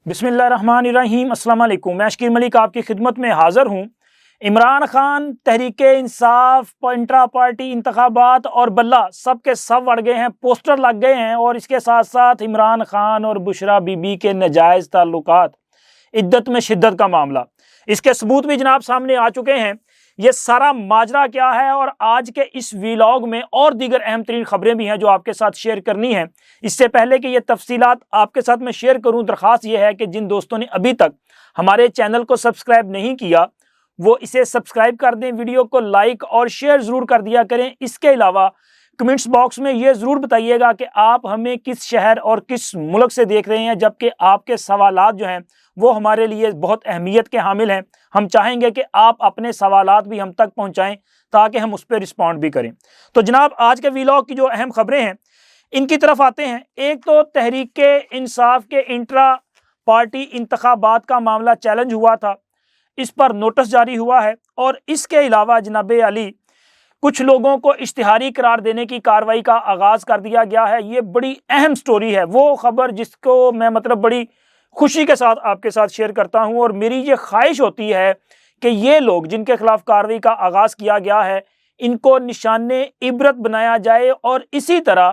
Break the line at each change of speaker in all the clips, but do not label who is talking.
بسم اللہ الرحمن الرحیم۔ السلام علیکم، میں شکیر ملک آپ کی خدمت میں حاضر ہوں۔ عمران خان، تحریک انصاف، انٹرا پارٹی انتخابات اور بلہ سب کے سب اڑ گئے ہیں، پوسٹر لگ گئے ہیں، اور اس کے ساتھ ساتھ عمران خان اور بشرا بی بی کے ناجائز تعلقات، عدت میں شدت کا معاملہ، اس کے ثبوت بھی جناب سامنے آ چکے ہیں۔ یہ سارا ماجرا کیا ہے، اور آج کے اس ویلاگ میں اور دیگر اہم ترین خبریں بھی ہیں جو آپ کے ساتھ شیئر کرنی ہیں۔ اس سے پہلے کہ یہ تفصیلات آپ کے ساتھ میں شیئر کروں، درخواست یہ ہے کہ جن دوستوں نے ابھی تک ہمارے چینل کو سبسکرائب نہیں کیا وہ اسے سبسکرائب کر دیں، ویڈیو کو لائک اور شیئر ضرور کر دیا کریں۔ اس کے علاوہ کمنٹس باکس میں یہ ضرور بتائیے گا کہ آپ ہمیں کس شہر اور کس ملک سے دیکھ رہے ہیں، جبکہ آپ کے سوالات جو ہیں وہ ہمارے لیے بہت اہمیت کے حامل ہیں۔ ہم چاہیں گے کہ آپ اپنے سوالات بھی ہم تک پہنچائیں تاکہ ہم اس پہ رسپونڈ بھی کریں۔ تو جناب آج کے ویلاگ کی جو اہم خبریں ہیں ان کی طرف آتے ہیں۔ ایک تو تحریک انصاف کے انٹرا پارٹی انتخابات کا معاملہ چیلنج ہوا تھا، اس پر نوٹس جاری ہوا ہے، اور اس کے علاوہ جناب علی کچھ لوگوں کو اشتہاری قرار دینے کی کارروائی کا آغاز کر دیا گیا ہے۔ یہ بڑی اہم سٹوری ہے، وہ خبر جس کو میں بڑی خوشی کے ساتھ آپ کے ساتھ شیئر کرتا ہوں، اور میری یہ خواہش ہوتی ہے کہ یہ لوگ جن کے خلاف کارروائی کا آغاز کیا گیا ہے ان کو نشان عبرت بنایا جائے، اور اسی طرح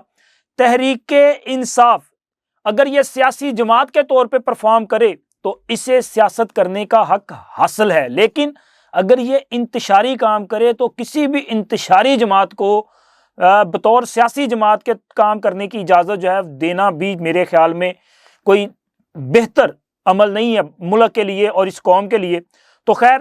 تحریک انصاف اگر یہ سیاسی جماعت کے طور پہ پرفارم کرے تو اسے سیاست کرنے کا حق حاصل ہے، لیکن اگر یہ انتشاری کام کرے تو کسی بھی انتشاری جماعت کو بطور سیاسی جماعت کے کام کرنے کی اجازت جو ہے دینا بھی میرے خیال میں کوئی بہتر عمل نہیں ہے ملک کے لیے اور اس قوم کے لیے۔ تو خیر،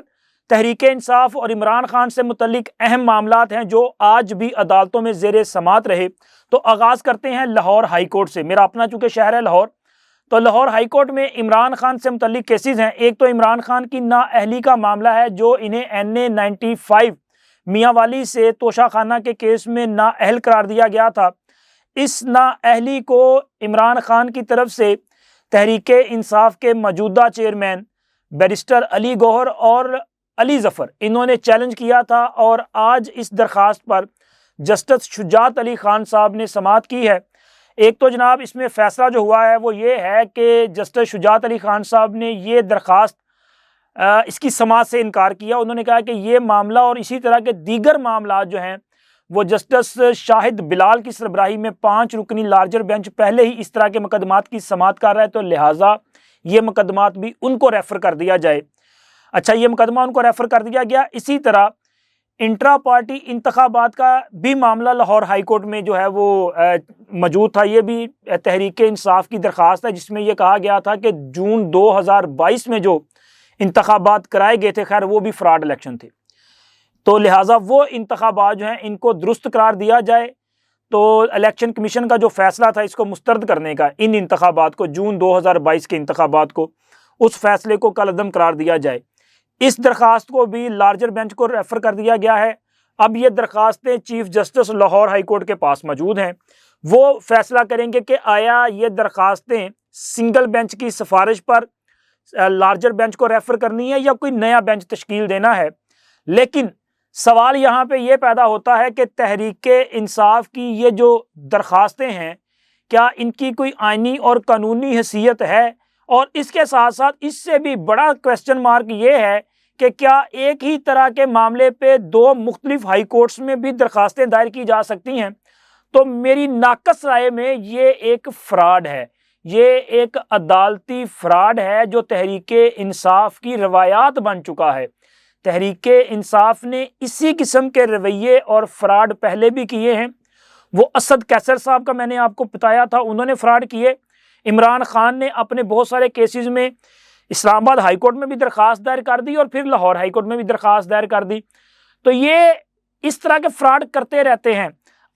تحریک انصاف اور عمران خان سے متعلق اہم معاملات ہیں جو آج بھی عدالتوں میں زیر سماعت رہے۔ تو آغاز کرتے ہیں لاہور ہائی کورٹ سے۔ میرا اپنا چونکہ شہر ہے لاہور، تو لاہور ہائی کورٹ میں عمران خان سے متعلق کیسز ہیں۔ ایک تو عمران خان کی نااہلی کا معاملہ ہے جو انہیں NA-95 میاں والی سے توشہ خانہ کے کیس میں نااہل قرار دیا گیا تھا۔ اس نااہلی کو عمران خان کی طرف سے تحریک انصاف کے موجودہ چیئرمین بیرسٹر علی گوہر اور علی ظفر انہوں نے چیلنج کیا تھا، اور آج اس درخواست پر جسٹس شجاعت علی خان صاحب نے سماعت کی ہے۔ ایک تو جناب اس میں فیصلہ جو ہوا ہے وہ یہ ہے کہ جسٹس شجاعت علی خان صاحب نے یہ درخواست اس کی سماعت سے انکار کیا۔ انہوں نے کہا کہ یہ معاملہ اور اسی طرح کے دیگر معاملات جو ہیں وہ جسٹس شاہد بلال کی سربراہی میں 5 رکنی لارجر بینچ پہلے ہی اس طرح کے مقدمات کی سماعت کر رہا ہے، تو لہٰذا یہ مقدمات بھی ان کو ریفر کر دیا جائے۔ اچھا، یہ مقدمہ ان کو ریفر کر دیا گیا۔ اسی طرح انٹرا پارٹی انتخابات کا بھی معاملہ لاہور ہائی کورٹ میں جو ہے وہ موجود تھا۔ یہ بھی تحریک انصاف کی درخواست ہے جس میں یہ کہا گیا تھا کہ جون 2022 میں جو انتخابات کرائے گئے تھے، خیر وہ بھی فراڈ الیکشن تھے، تو لہٰذا وہ انتخابات جو ہیں ان کو درست قرار دیا جائے۔ تو الیکشن کمیشن کا جو فیصلہ تھا اس کو مسترد کرنے کا، ان انتخابات کو، جون 2022 کے انتخابات کو، اس فیصلے کو کالعدم قرار دیا جائے۔ اس درخواست کو بھی لارجر بینچ کو ریفر کر دیا گیا ہے۔ اب یہ درخواستیں chief justice Lahore high court کے پاس موجود ہیں، وہ فیصلہ کریں گے کہ آیا یہ درخواستیں سنگل بینچ کی سفارش پر لارجر بینچ کو ریفر کرنی ہے یا کوئی نیا بینچ تشکیل دینا ہے۔ لیکن سوال یہاں پہ یہ پیدا ہوتا ہے کہ تحریک انصاف کی یہ جو درخواستیں ہیں کیا ان کی کوئی آئینی اور قانونی حیثیت ہے، اور اس کے ساتھ ساتھ اس سے بھی بڑا کویسچن مارک یہ ہے کہ کیا ایک ہی طرح کے معاملے پہ 2 مختلف ہائی کورٹس میں بھی درخواستیں دائر کی جا سکتی ہیں؟ تو میری ناقص رائے میں یہ ایک فراڈ ہے، یہ ایک عدالتی فراڈ ہے جو تحریک انصاف کی روایات بن چکا ہے۔ تحریک انصاف نے اسی قسم کے رویے اور فراڈ پہلے بھی کیے ہیں۔ وہ اسد کیسر صاحب کا میں نے آپ کو بتایا تھا، انہوں نے فراڈ کیے۔ عمران خان نے اپنے بہت سارے کیسز میں اسلام آباد ہائی کورٹ میں بھی درخواست دائر کر دی اور پھر لاہور ہائی کورٹ میں بھی درخواست دائر کر دی۔ تو یہ اس طرح کے فراڈ کرتے رہتے ہیں۔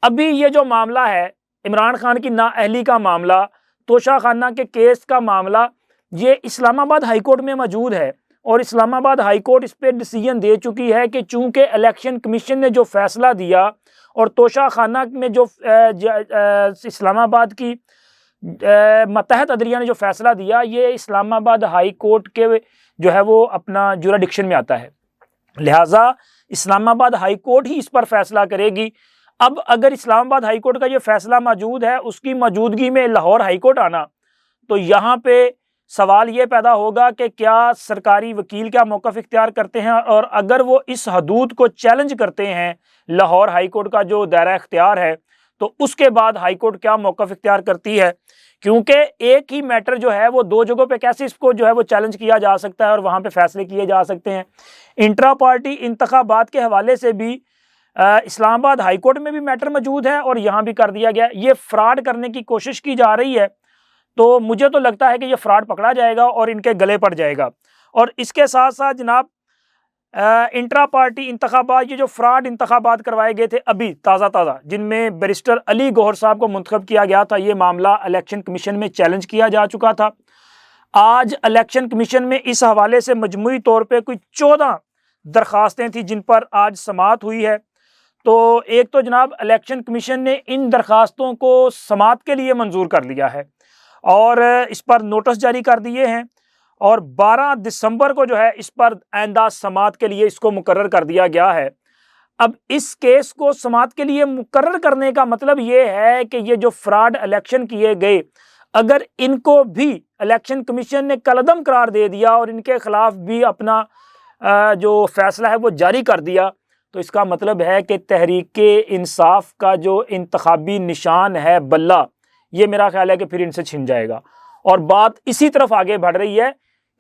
ابھی یہ جو معاملہ ہے عمران خان کی نااہلی کا معاملہ، توشہ خانہ کے کیس کا معاملہ، یہ اسلام آباد ہائی کورٹ میں موجود ہے، اور اسلام آباد ہائی کورٹ اس پہ ڈیسیژن دے چکی ہے کہ چونکہ الیکشن کمیشن نے جو فیصلہ دیا اور توشہ خانہ میں جو اسلام آباد کی ماتحت عدلیہ نے جو فیصلہ دیا، یہ اسلام آباد ہائی کورٹ کے جو ہے وہ اپنا جوریڈکشن میں آتا ہے، لہٰذا اسلام آباد ہائی کورٹ ہی اس پر فیصلہ کرے گی۔ اب اگر اسلام آباد ہائی کورٹ کا یہ فیصلہ موجود ہے، اس کی موجودگی میں لاہور ہائی کورٹ آنا، تو یہاں پہ سوال یہ پیدا ہوگا کہ کیا سرکاری وکیل کیا موقف اختیار کرتے ہیں، اور اگر وہ اس حدود کو چیلنج کرتے ہیں لاہور ہائی کورٹ کا جو دائرہ اختیار ہے، تو اس کے بعد ہائی کورٹ کیا موقف اختیار کرتی ہے، کیونکہ ایک ہی میٹر جو ہے وہ دو جگہوں پہ کیسے اس کو جو ہے وہ چیلنج کیا جا سکتا ہے اور وہاں پہ فیصلے کیے جا سکتے ہیں۔ انٹرا پارٹی انتخابات کے حوالے سے بھی اسلام آباد ہائی کورٹ میں بھی میٹر موجود ہے اور یہاں بھی کر دیا گیا۔ یہ فراڈ کرنے کی کوشش کی جا رہی ہے، تو مجھے تو لگتا ہے کہ یہ فراڈ پکڑا جائے گا اور ان کے گلے پڑ جائے گا۔ اور اس کے ساتھ ساتھ جناب انٹرا پارٹی انتخابات، یہ جو فراڈ انتخابات کروائے گئے تھے ابھی تازہ جن میں بیرسٹر علی گوہر صاحب کو منتخب کیا گیا تھا، یہ معاملہ الیکشن کمیشن میں چیلنج کیا جا چکا تھا۔ آج الیکشن کمیشن میں اس حوالے سے مجموعی طور پہ کوئی 14 درخواستیں تھیں جن پر آج سماعت ہوئی ہے۔ تو ایک تو جناب الیکشن کمیشن نے ان درخواستوں کو سماعت کے لیے منظور کر لیا ہے اور اس پر نوٹس جاری کر دیے ہیں، اور 12 دسمبر کو جو ہے اس پر آئندہ سماعت کے لیے اس کو مقرر کر دیا گیا ہے۔ اب اس کیس کو سماعت کے لیے مقرر کرنے کا مطلب یہ ہے کہ یہ جو فراڈ الیکشن کیے گئے، اگر ان کو بھی الیکشن کمیشن نے کالعدم قرار دے دیا اور ان کے خلاف بھی اپنا جو فیصلہ ہے وہ جاری کر دیا، تو اس کا مطلب ہے کہ تحریک انصاف کا جو انتخابی نشان ہے بلہ، یہ میرا خیال ہے کہ پھر ان سے چھن جائے گا، اور بات اسی طرف آگے بڑھ رہی ہے،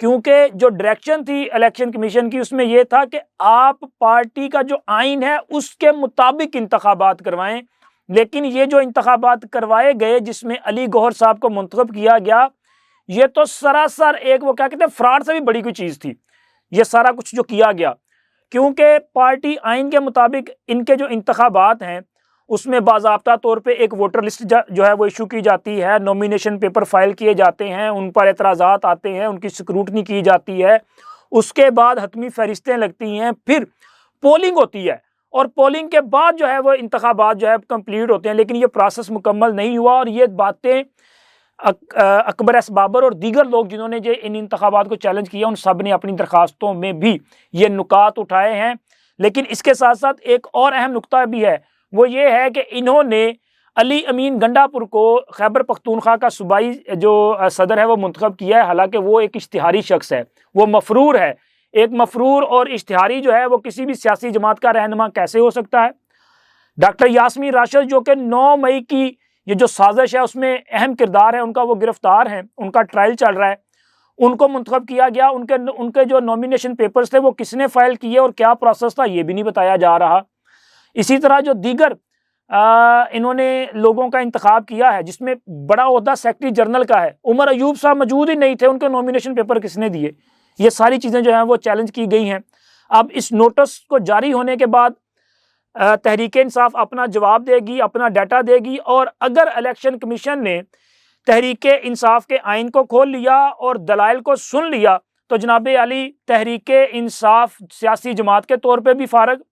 کیونکہ جو ڈائریکشن تھی الیکشن کمیشن کی اس میں یہ تھا کہ آپ پارٹی کا جو آئین ہے اس کے مطابق انتخابات کروائیں، لیکن یہ جو انتخابات کروائے گئے جس میں علی گوہر صاحب کو منتخب کیا گیا، یہ تو سراسر ایک وہ کیا کہتے ہیں فراڈ سے بھی بڑی کوئی چیز تھی یہ سارا کچھ جو کیا گیا، کیونکہ پارٹی آئین کے مطابق ان کے جو انتخابات ہیں اس میں باضابطہ طور پہ ایک ووٹر لسٹ جو ہے وہ ایشو کی جاتی ہے، نومینیشن پیپر فائل کیے جاتے ہیں، ان پر اعتراضات آتے ہیں، ان کی سکروٹنی کی جاتی ہے، اس کے بعد حتمی فہرستیں لگتی ہیں، پھر پولنگ ہوتی ہے، اور پولنگ کے بعد جو ہے وہ انتخابات جو ہے کمپلیٹ ہوتے ہیں، لیکن یہ پروسیس مکمل نہیں ہوا، اور یہ باتیں اکبر ایس بابر اور دیگر لوگ جنہوں نے ان انتخابات کو چیلنج کیا ان سب نے اپنی درخواستوں میں بھی یہ نکات اٹھائے ہیں۔ لیکن اس کے ساتھ ساتھ ایک اور اہم نکتہ بھی ہے، وہ یہ ہے کہ انہوں نے علی امین گنڈا پور کو خیبر پختونخوا کا صوبائی جو صدر ہے وہ منتخب کیا ہے، حالانکہ وہ ایک اشتہاری شخص ہے، وہ مفرور ہے۔ ایک مفرور اور اشتہاری جو ہے وہ کسی بھی سیاسی جماعت کا رہنما کیسے ہو سکتا ہے؟ ڈاکٹر یاسمین راشد جو کہ 9 مئی کی یہ جو سازش ہے اس میں اہم کردار ہے ان کا، وہ گرفتار ہیں، ان کا ٹرائل چل رہا ہے، ان کو منتخب کیا گیا، ان کے جو نومینیشن پیپرز تھے وہ کس نے فائل کیے اور کیا پروسیس تھا یہ بھی نہیں بتایا جا رہا۔ اسی طرح جو دیگر انہوں نے لوگوں کا انتخاب کیا ہے جس میں بڑا عہدہ سیکرٹری جنرل کا ہے، عمر ایوب صاحب موجود ہی نہیں تھے، ان کے نومینیشن پیپر کس نے دیے؟ یہ ساری چیزیں جو ہیں وہ چیلنج کی گئی ہیں۔ اب اس نوٹس کو جاری ہونے کے بعد تحریک انصاف اپنا جواب دے گی، اپنا ڈیٹا دے گی، اور اگر الیکشن کمیشن نے تحریک انصاف کے آئین کو کھول لیا اور دلائل کو سن لیا تو جناب علی تحریک انصاف سیاسی جماعت کے طور پہ بھی فارغ،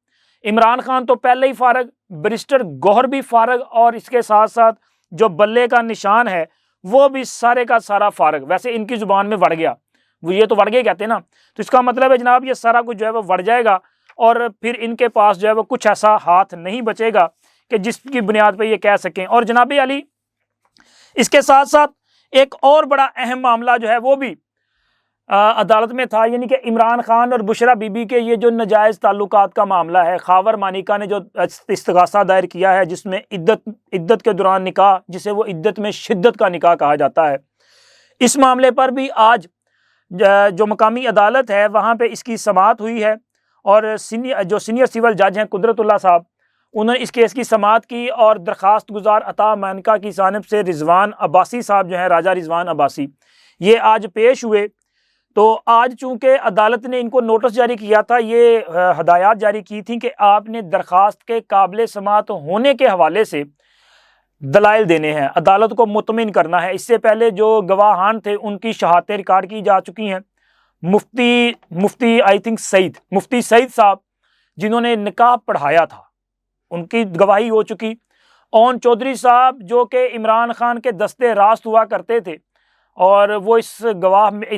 عمران خان تو پہلے ہی فارغ، بیرسٹر گوہر بھی فارغ، اور اس کے ساتھ ساتھ جو بلے کا نشان ہے وہ بھی سارے کا سارا فارغ۔ ویسے ان کی زبان میں وڑ گیا، وہ یہ تو وڑ گئے کہتے ہیں نا، تو اس کا مطلب ہے جناب یہ سارا کچھ جو ہے وہ وڑ جائے گا، اور پھر ان کے پاس جو ہے وہ کچھ ایسا ہاتھ نہیں بچے گا کہ جس کی بنیاد پہ یہ کہہ سکیں۔ اور جناب علی اس کے ساتھ ساتھ ایک اور بڑا اہم معاملہ جو ہے وہ بھی عدالت میں تھا، یعنی کہ عمران خان اور بشرا بی بی کے یہ جو ناجائز تعلقات کا معاملہ ہے، خاور مانیکا نے جو استغاثہ دائر کیا ہے جس میں عدت کے دوران نکاح، جسے وہ عدت میں شدت کا نکاح کہا جاتا ہے، اس معاملے پر بھی آج جو مقامی عدالت ہے وہاں پہ اس کی سماعت ہوئی ہے، اور جو سینئر سول جج ہیں قدرت اللہ صاحب، انہوں نے اس کیس کی سماعت کی، اور درخواست گزار عطا مانیکا کی جانب سے رضوان عباسی صاحب جو ہیں، راجہ رضوان عباسی، یہ آج پیش ہوئے۔ تو آج چونکہ عدالت نے ان کو نوٹس جاری کیا تھا، یہ ہدایات جاری کی تھیں کہ آپ نے درخواست کے قابل سماعت ہونے کے حوالے سے دلائل دینے ہیں، عدالت کو مطمئن کرنا ہے۔ اس سے پہلے جو گواہان تھے ان کی شہادتیں ریکارڈ کی جا چکی ہیں۔ مفتی مفتی سعید صاحب جنہوں نے نکاح پڑھایا تھا ان کی گواہی ہو چکی، اون چودھری صاحب جو کہ عمران خان کے دستے راست ہوا کرتے تھے، اور وہ اس گواہ میں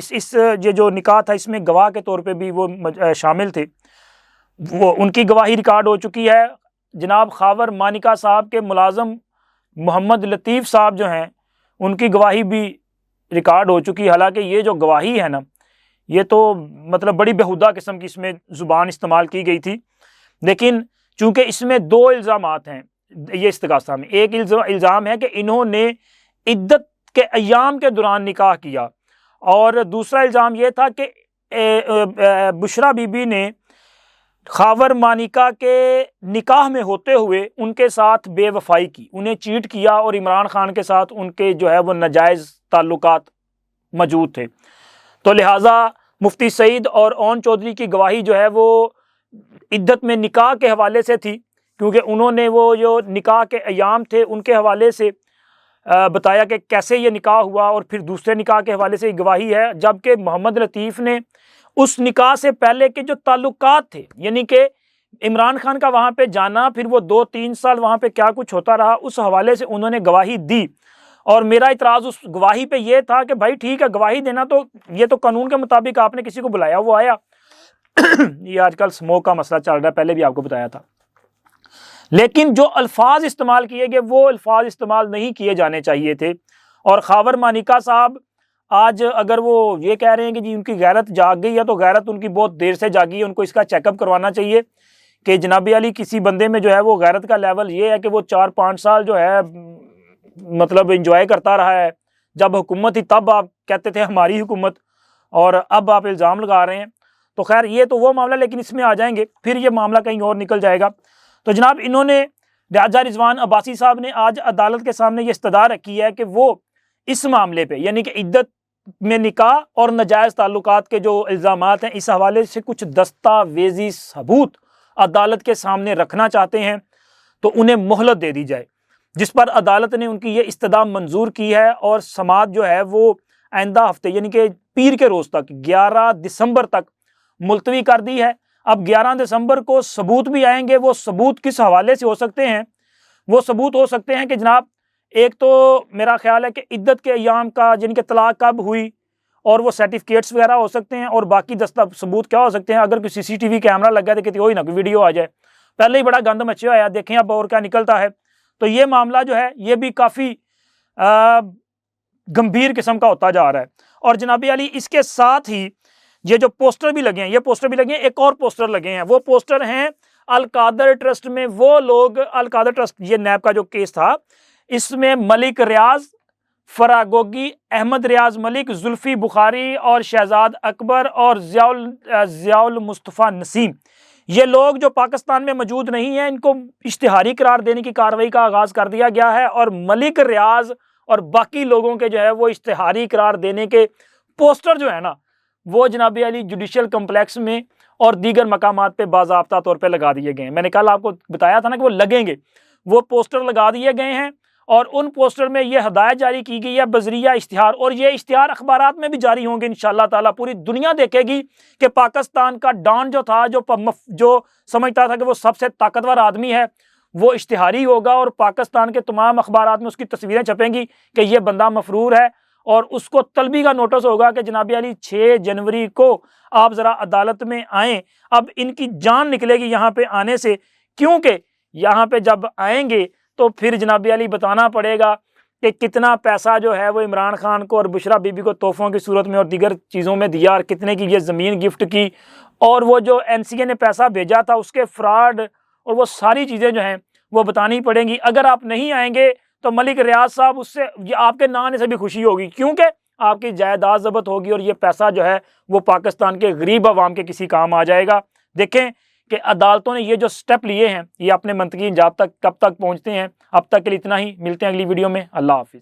یہ جو نکاح تھا اس میں گواہ کے طور پہ بھی وہ شامل تھے، وہ ان کی گواہی ریکارڈ ہو چکی ہے۔ جناب خاور مانیکا صاحب کے ملازم محمد لطیف صاحب جو ہیں ان کی گواہی بھی ریکارڈ ہو چکی. حالانکہ یہ جو گواہی ہے نا یہ تو مطلب بڑی بےہودہ قسم کی اس میں زبان استعمال کی گئی تھی. لیکن چونکہ اس میں دو الزامات ہیں یہ استغاثہ میں. ایک الزام ہے کہ انہوں نے عدت کے ایام کے دوران نکاح کیا, اور دوسرا الزام یہ تھا کہ بشریٰ بی بی نے خاور مانیکا کے نکاح میں ہوتے ہوئے ان کے ساتھ بے وفائی کی, انہیں چیٹ کیا, اور عمران خان کے ساتھ ان کے جو ہے وہ ناجائز تعلقات موجود تھے. تو لہٰذا مفتی سعید اور اون چودھری کی گواہی جو ہے وہ عدت میں نکاح کے حوالے سے تھی, کیونکہ انہوں نے وہ جو نکاح کے ایام تھے ان کے حوالے سے بتایا کہ کیسے یہ نکاح ہوا, اور پھر دوسرے نکاح کے حوالے سے گواہی ہے. جبکہ محمد لطیف نے اس نکاح سے پہلے کے جو تعلقات تھے, یعنی کہ عمران خان کا وہاں پہ جانا, پھر وہ 2-3 سال وہاں پہ کیا کچھ ہوتا رہا, اس حوالے سے انہوں نے گواہی دی. اور میرا اعتراض اس گواہی پہ یہ تھا کہ بھائی ٹھیک ہے گواہی دینا تو یہ تو قانون کے مطابق آپ نے کسی کو بلایا وہ آیا. یہ آج کل سموک کا مسئلہ چل رہا ہے, پہلے بھی آپ کو بتایا تھا. لیکن جو الفاظ استعمال کیے گئے وہ الفاظ استعمال نہیں کیے جانے چاہیے تھے. اور خاور مانیکا صاحب آج اگر وہ یہ کہہ رہے ہیں کہ جی ان کی غیرت جاگ گئی ہے, تو غیرت ان کی بہت دیر سے جاگی ہے. ان کو اس کا چیک اپ کروانا چاہیے کہ جناب علی کسی بندے میں جو ہے وہ غیرت کا لیول یہ ہے کہ وہ 4-5 سال جو ہے مطلب انجوائے کرتا رہا ہے. جب حکومت تھی تب آپ کہتے تھے ہماری حکومت, اور اب آپ الزام لگا رہے ہیں. تو خیر یہ تو وہ معاملہ, لیکن اس میں آ جائیں گے پھر یہ معاملہ کہیں اور نکل جائے گا. تو جناب انہوں نے راجہ رضوان عباسی صاحب نے آج عدالت کے سامنے یہ استدعا رکھی ہے کہ وہ اس معاملے پہ, یعنی کہ عدت میں نکاح اور ناجائز تعلقات کے جو الزامات ہیں, اس حوالے سے کچھ دستاویزی ثبوت عدالت کے سامنے رکھنا چاہتے ہیں. تو انہیں مہلت دے دی جائے, جس پر عدالت نے ان کی یہ استدعا منظور کی ہے. اور سماعت جو ہے وہ آئندہ ہفتے یعنی کہ پیر کے روز تک 11 دسمبر تک ملتوی کر دی ہے. اب 11 دسمبر کو ثبوت بھی آئیں گے. وہ ثبوت کس حوالے سے ہو سکتے ہیں؟ وہ ثبوت ہو سکتے ہیں کہ جناب ایک تو میرا خیال ہے کہ عدت کے ایام کا جن کے طلاق کب ہوئی, اور وہ سرٹیفکیٹس وغیرہ ہو سکتے ہیں. اور باقی ثبوت کیا ہو سکتے ہیں؟ اگر کوئی CCTV کیمرہ لگ گیا تو کہتے ہوئی نہ کوئی ویڈیو آ جائے, پہلے ہی بڑا گند مچیا ہوا ہے, دیکھیں اب اور کیا نکلتا ہے. تو یہ معاملہ جو ہے یہ بھی کافی گمبھیر قسم کا ہوتا جا رہا ہے. اور جناب علی اس کے ساتھ ہی یہ جو پوسٹر بھی لگے ہیں, یہ پوسٹر بھی لگے ہیں, ایک اور پوسٹر لگے ہیں. وہ پوسٹر ہیں القادر ٹرسٹ میں. وہ لوگ القادر ٹرسٹ, یہ نیب کا جو کیس تھا, اس میں ملک ریاض, فراگوگی, احمد ریاض ملک, زلفی بخاری اور شہزاد اکبر اور ضیاء المصطفیٰ نسیم, یہ لوگ جو پاکستان میں موجود نہیں ہیں, ان کو اشتہاری قرار دینے کی کارروائی کا آغاز کر دیا گیا ہے. اور ملک ریاض اور باقی لوگوں کے جو ہے وہ اشتہاری قرار دینے کے پوسٹر جو ہے نا وہ جناب علی جوڈیشل کمپلیکس میں اور دیگر مقامات پہ باضابطہ طور پہ لگا دیے گئے ہیں. میں نے کل آپ کو بتایا تھا نا کہ وہ لگیں گے, وہ پوسٹر لگا دیے گئے ہیں. اور ان پوسٹر میں یہ ہدایت جاری کی گئی ہے بذریعہ اشتہار, اور یہ اشتہار اخبارات میں بھی جاری ہوں گے انشاءاللہ تعالیٰ. پوری دنیا دیکھے گی کہ پاکستان کا ڈان جو تھا, جو سمجھتا تھا کہ وہ سب سے طاقتور آدمی ہے, وہ اشتہاری ہوگا. اور پاکستان کے تمام اخبارات میں اس کی تصویریں چھپیں گی کہ یہ بندہ مفرور ہے, اور اس کو طلبی کا نوٹس ہوگا کہ جناب علی 6 جنوری کو آپ ذرا عدالت میں آئیں. اب ان کی جان نکلے گی یہاں پہ آنے سے, کیونکہ یہاں پہ جب آئیں گے تو پھر جناب علی بتانا پڑے گا کہ کتنا پیسہ جو ہے وہ عمران خان کو اور بشریٰ بی بی کو تحفوں کی صورت میں اور دیگر چیزوں میں دیا, اور کتنے کی یہ زمین گفٹ کی, اور وہ جو NCA نے پیسہ بھیجا تھا اس کے فراڈ, اور وہ ساری چیزیں جو ہیں وہ بتانی پڑیں گی. اگر آپ نہیں آئیں گے تو ملک ریاض صاحب اس سے آپ کے نہ آنے سے بھی خوشی ہوگی, کیونکہ آپ کی جائیداد ضبط ہوگی اور یہ پیسہ جو ہے وہ پاکستان کے غریب عوام کے کسی کام آ جائے گا. دیکھیں کہ عدالتوں نے یہ جو سٹیپ لیے ہیں یہ اپنے منطقی انجام تک کب تک پہنچتے ہیں. اب تک کے لیے اتنا ہی, ملتے ہیں اگلی ویڈیو میں. اللہ حافظ.